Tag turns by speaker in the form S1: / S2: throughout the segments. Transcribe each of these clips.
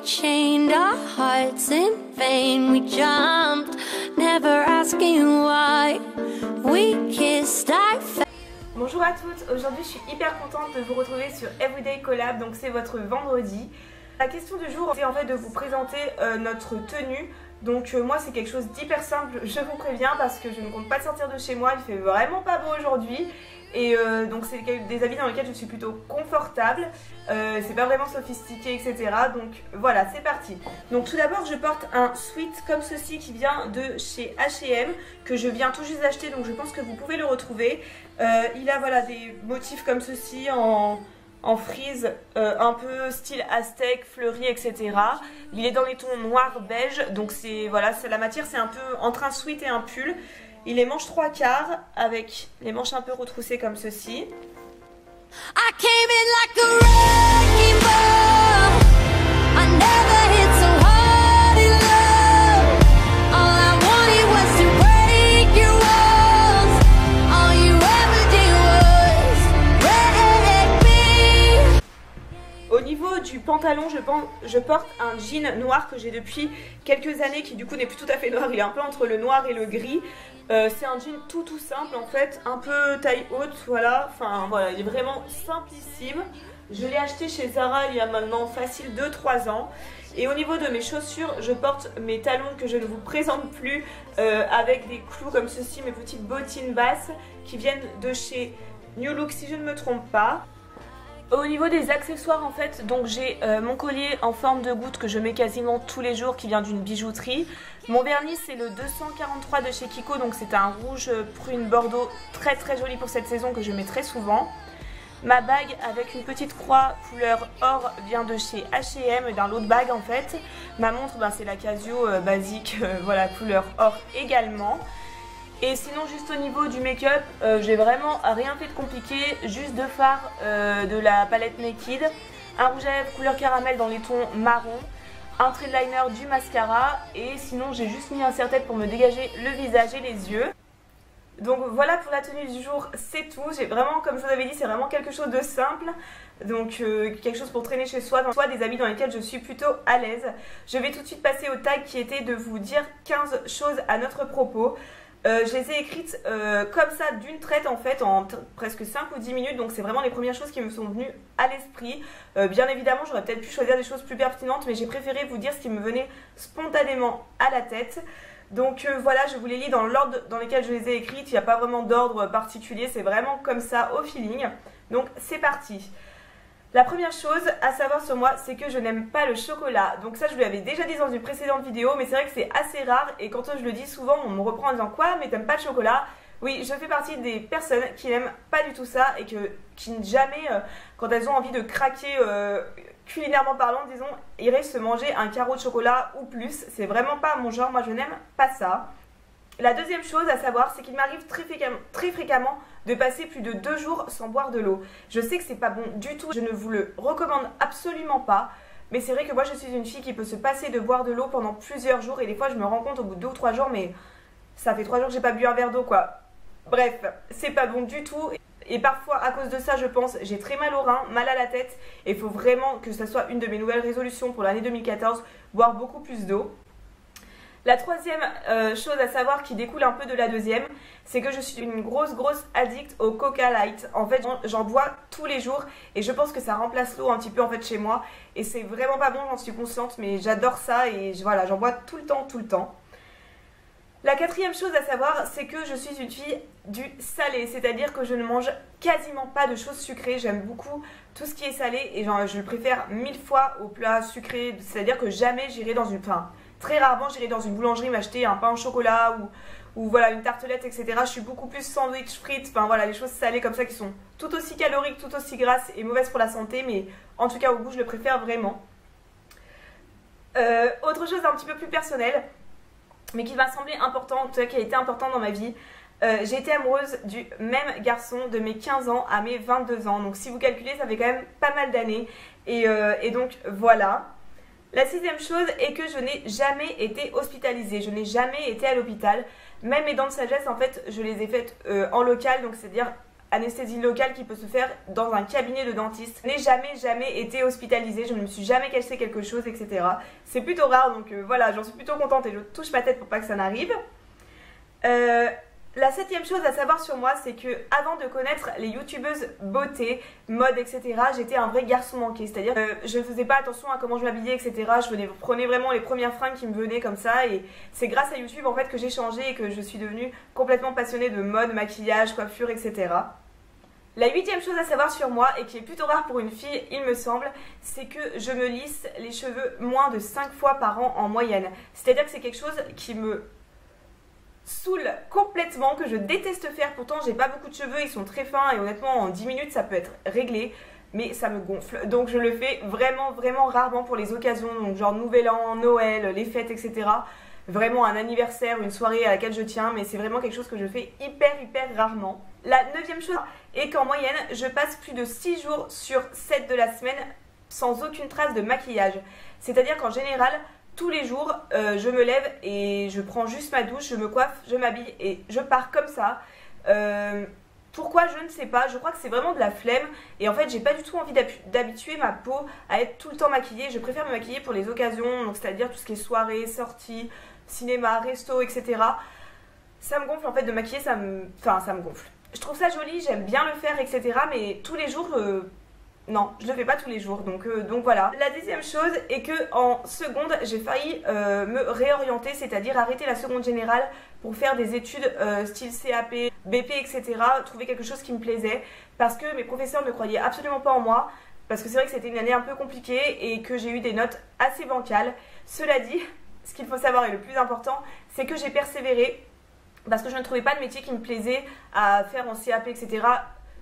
S1: chained our hearts in vain. We jumped, never asking why. We kissed, I felt.
S2: Bonjour à toutes, aujourd'hui je suis hyper contente de vous retrouver sur Everyday Collab, donc c'est votre vendredi. La question du jour c'est en fait de vous présenter notre tenue. Donc moi c'est quelque chose d'hyper simple, je vous préviens, parce que je ne compte pas sortir de chez moi, il fait vraiment pas beau aujourd'hui. Et donc c'est des habits dans lesquels je suis plutôt confortable, c'est pas vraiment sophistiqué, etc. Donc voilà, c'est parti. Donc tout d'abord je porte un sweat comme ceci qui vient de chez H&M, que je viens tout juste d'acheter, donc je pense que vous pouvez le retrouver. Il a voilà des motifs comme ceci en frise, un peu style aztèque, fleuri, etc. Il est dans les tons noir beige, donc c'est voilà, la matière c'est un peu entre un sweat et un pull. Il est manche 3/4 avec les manches un peu retroussées comme ceci. I came in like a wrecking ball. I never hit so hard in love. All I wanted was to break your walls. All you ever did was wreck me. Au niveau du pantalon, je porte un jean noir que j'ai depuis quelques années, qui du coup n'est plus tout à fait noir, il est un peu entre le noir et le gris. C'est un jean tout simple en fait, un peu taille haute, voilà, enfin voilà, il est vraiment simplissime. Je l'ai acheté chez Zara il y a maintenant facile 2-3 ans. Et au niveau de mes chaussures, je porte mes talons que je ne vous présente plus, avec des clous comme ceci, mes petites bottines basses qui viennent de chez New Look si je ne me trompe pas. Au niveau des accessoires en fait, donc j'ai mon collier en forme de goutte que je mets quasiment tous les jours, qui vient d'une bijouterie. Mon vernis c'est le 243 de chez Kiko, donc c'est un rouge prune bordeaux très joli pour cette saison que je mets très souvent. Ma bague avec une petite croix couleur or vient de chez H&M, d'un lot de bagues en fait. Ma montre ben, c'est la Casio basique, voilà, couleur or également. Et sinon juste au niveau du make-up, j'ai vraiment rien fait de compliqué, juste deux fards de la palette Naked, un rouge à lèvres couleur caramel dans les tons marron, un trait de liner, du mascara, et sinon j'ai juste mis un serre-tête pour me dégager le visage et les yeux. Donc voilà pour la tenue du jour, c'est tout. J'ai vraiment, comme je vous avais dit, c'est vraiment quelque chose de simple. Donc quelque chose pour traîner chez soi, des habits dans lesquels je suis plutôt à l'aise. Je vais tout de suite passer au tag qui était de vous dire 15 choses à notre propos. Je les ai écrites comme ça d'une traite en fait, en presque 5 ou 10 minutes, donc c'est vraiment les premières choses qui me sont venues à l'esprit. Bien évidemment j'aurais peut-être pu choisir des choses plus pertinentes, mais j'ai préféré vous dire ce qui me venait spontanément à la tête. Donc voilà, je vous les lis dans l'ordre dans lequel je les ai écrites, il n'y a pas vraiment d'ordre particulier, c'est vraiment comme ça au feeling. Donc c'est parti. La première chose à savoir sur moi, c'est que je n'aime pas le chocolat. Donc ça je vous l'avais déjà dit dans une précédente vidéo, mais c'est vrai que c'est assez rare et quand je le dis souvent on me reprend en disant quoi, mais t'aimes pas le chocolat? Oui, je fais partie des personnes qui n'aiment pas du tout ça et qui jamais, quand elles ont envie de craquer culinairement parlant, disons, iraient se manger un carreau de chocolat ou plus. C'est vraiment pas mon genre, moi je n'aime pas ça. La deuxième chose à savoir, c'est qu'il m'arrive très fréquemment de passer plus de 2 jours sans boire de l'eau. Je sais que c'est pas bon du tout, je ne vous le recommande absolument pas. Mais c'est vrai que moi je suis une fille qui peut se passer de boire de l'eau pendant plusieurs jours. Et des fois je me rends compte au bout de 2 ou 3 jours, mais ça fait 3 jours que j'ai pas bu un verre d'eau quoi. Bref, c'est pas bon du tout. Et parfois à cause de ça je pense, j'ai très mal au rein, mal à la tête. Et il faut vraiment que ça soit une de mes nouvelles résolutions pour l'année 2014, boire beaucoup plus d'eau. La troisième chose à savoir qui découle un peu de la deuxième, c'est que je suis une grosse addict au Coca Light. En fait, j'en bois tous les jours et je pense que ça remplace l'eau un petit peu en fait chez moi. Et c'est vraiment pas bon, j'en suis consciente, mais j'adore ça et voilà, j'en bois tout le temps. La quatrième chose à savoir, c'est que je suis une fille du salé, c'est-à-dire que je ne mange quasiment pas de choses sucrées. J'aime beaucoup tout ce qui est salé et genre, je le préfère 1000 fois au plat sucré, c'est-à-dire que jamais j'irai dans une... Très rarement j'irai dans une boulangerie m'acheter un pain au chocolat ou voilà une tartelette, etc. Je suis beaucoup plus sandwich, frites, enfin voilà les choses salées comme ça qui sont tout aussi caloriques, tout aussi grasses et mauvaises pour la santé, mais en tout cas au goût je le préfère vraiment. Autre chose un petit peu plus personnelle, mais qui m'a semblé important, en tout cas qui a été important dans ma vie. J'ai été amoureuse du même garçon de mes 15 ans à mes 22 ans, donc si vous calculez ça fait quand même pas mal d'années et donc voilà. La sixième chose est que je n'ai jamais été hospitalisée, je n'ai jamais été à l'hôpital. Même mes dents de sagesse, en fait, je les ai faites en local, donc c'est-à-dire anesthésie locale qui peut se faire dans un cabinet de dentiste. Je n'ai jamais été hospitalisée, je ne me suis jamais cassé quelque chose, etc. C'est plutôt rare, donc voilà, j'en suis plutôt contente et je touche ma tête pour pas que ça n'arrive. La septième chose à savoir sur moi, c'est que avant de connaître les youtubeuses beauté, mode, etc., j'étais un vrai garçon manqué. C'est-à-dire que je ne faisais pas attention à comment je m'habillais, etc. Je prenais vraiment les premières fringues qui me venaient comme ça. Et c'est grâce à YouTube en fait que j'ai changé et que je suis devenue complètement passionnée de mode, maquillage, coiffure, etc. La huitième chose à savoir sur moi, et qui est plutôt rare pour une fille, il me semble, c'est que je me lisse les cheveux moins de 5 fois par an en moyenne. C'est-à-dire que c'est quelque chose qui me saoule complètement, que je déteste faire. Pourtant j'ai pas beaucoup de cheveux, ils sont très fins et honnêtement en 10 minutes ça peut être réglé, mais ça me gonfle. Donc je le fais vraiment rarement pour les occasions, donc genre Nouvel An, Noël, les fêtes, etc. Vraiment un anniversaire, une soirée à laquelle je tiens, mais c'est vraiment quelque chose que je fais hyper rarement. La neuvième chose est qu'en moyenne je passe plus de 6 jours sur 7 de la semaine sans aucune trace de maquillage. C'est-à-dire qu'en général tous les jours, je me lève et je prends juste ma douche, je me coiffe, je m'habille et je pars comme ça. Pourquoi je ne sais pas, je crois que c'est vraiment de la flemme et en fait j'ai pas du tout envie d'habituer ma peau à être tout le temps maquillée. Je préfère me maquiller pour les occasions, donc c'est-à-dire tout ce qui est soirée, sortie, cinéma, resto, etc. Ça me gonfle en fait de maquiller, ça me gonfle. Je trouve ça joli, j'aime bien le faire, etc. Mais tous les jours... non, je le fais pas tous les jours, donc voilà. La deuxième chose est que en seconde, j'ai failli me réorienter, c'est-à-dire arrêter la seconde générale pour faire des études style CAP, BP, etc. Trouver quelque chose qui me plaisait, parce que mes professeurs ne croyaient absolument pas en moi, parce que c'est vrai que c'était une année un peu compliquée et que j'ai eu des notes assez bancales. Cela dit, ce qu'il faut savoir et le plus important, c'est que j'ai persévéré, parce que je ne trouvais pas de métier qui me plaisait à faire en CAP, etc.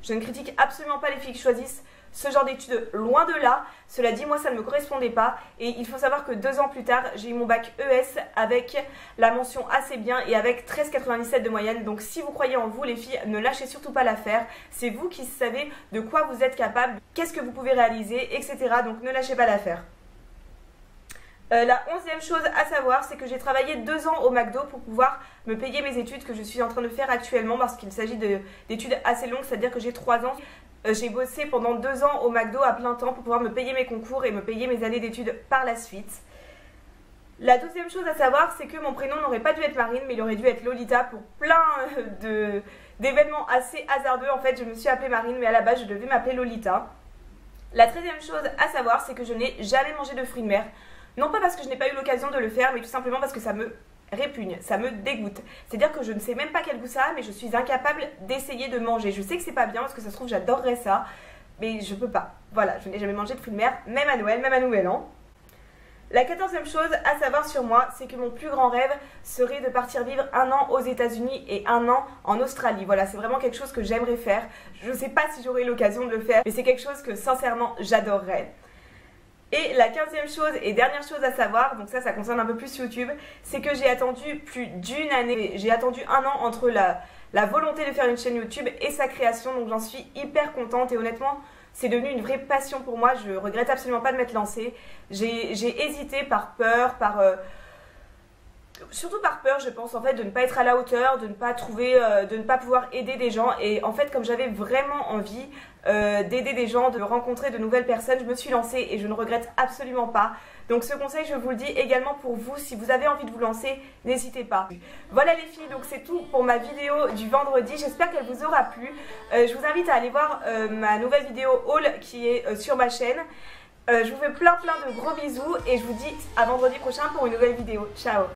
S2: Je ne critique absolument pas les filles qui choisissent ce genre d'études, loin de là. Cela dit, moi ça ne me correspondait pas et il faut savoir que 2 ans plus tard, j'ai eu mon bac ES avec la mention assez bien et avec 13,97 de moyenne. Donc si vous croyez en vous les filles, ne lâchez surtout pas l'affaire. C'est vous qui savez de quoi vous êtes capable, qu'est-ce que vous pouvez réaliser, etc. Donc ne lâchez pas l'affaire. La 11e chose à savoir, c'est que j'ai travaillé 2 ans au McDo pour pouvoir me payer mes études que je suis en train de faire actuellement, parce qu'il s'agit d'études assez longues, c'est-à-dire que j'ai 3 ans. J'ai bossé pendant 2 ans au McDo à plein temps pour pouvoir me payer mes concours et me payer mes années d'études par la suite. La 12e chose à savoir, c'est que mon prénom n'aurait pas dû être Marine, mais il aurait dû être Lolita pour plein d'événements assez hasardeux. En fait, je me suis appelée Marine, mais à la base, je devais m'appeler Lolita. La 13e chose à savoir, c'est que je n'ai jamais mangé de fruits de mer. Non pas parce que je n'ai pas eu l'occasion de le faire, mais tout simplement parce que ça me répugne, ça me dégoûte. C'est-à-dire que je ne sais même pas quel goût ça a, mais je suis incapable d'essayer de manger. Je sais que c'est pas bien parce que ça se trouve j'adorerais ça, mais je peux pas. Voilà, je n'ai jamais mangé de fruits de mer, même à Noël, même à Nouvel An. La 14e chose à savoir sur moi, c'est que mon plus grand rêve serait de partir vivre 1 an aux États-Unis et 1 an en Australie. Voilà, c'est vraiment quelque chose que j'aimerais faire. Je ne sais pas si j'aurai l'occasion de le faire, mais c'est quelque chose que sincèrement j'adorerais. Et la 15e chose et dernière chose à savoir, donc ça concerne un peu plus YouTube, c'est que j'ai attendu plus d'1 année. J'ai attendu 1 an entre la volonté de faire une chaîne YouTube et sa création, donc j'en suis hyper contente et honnêtement, c'est devenu une vraie passion pour moi. Je regrette absolument pas de m'être lancée. J'ai hésité par peur, surtout par peur, je pense, en fait, de ne pas être à la hauteur, de ne pas trouver, de ne pas pouvoir aider des gens. Et en fait, comme j'avais vraiment envie d'aider des gens, de rencontrer de nouvelles personnes, je me suis lancée et je ne regrette absolument pas. Donc ce conseil, je vous le dis également pour vous, si vous avez envie de vous lancer, n'hésitez pas. Voilà les filles, donc c'est tout pour ma vidéo du vendredi. J'espère qu'elle vous aura plu. Je vous invite à aller voir ma nouvelle vidéo haul qui est sur ma chaîne. Je vous fais plein de gros bisous et je vous dis à vendredi prochain pour une nouvelle vidéo. Ciao!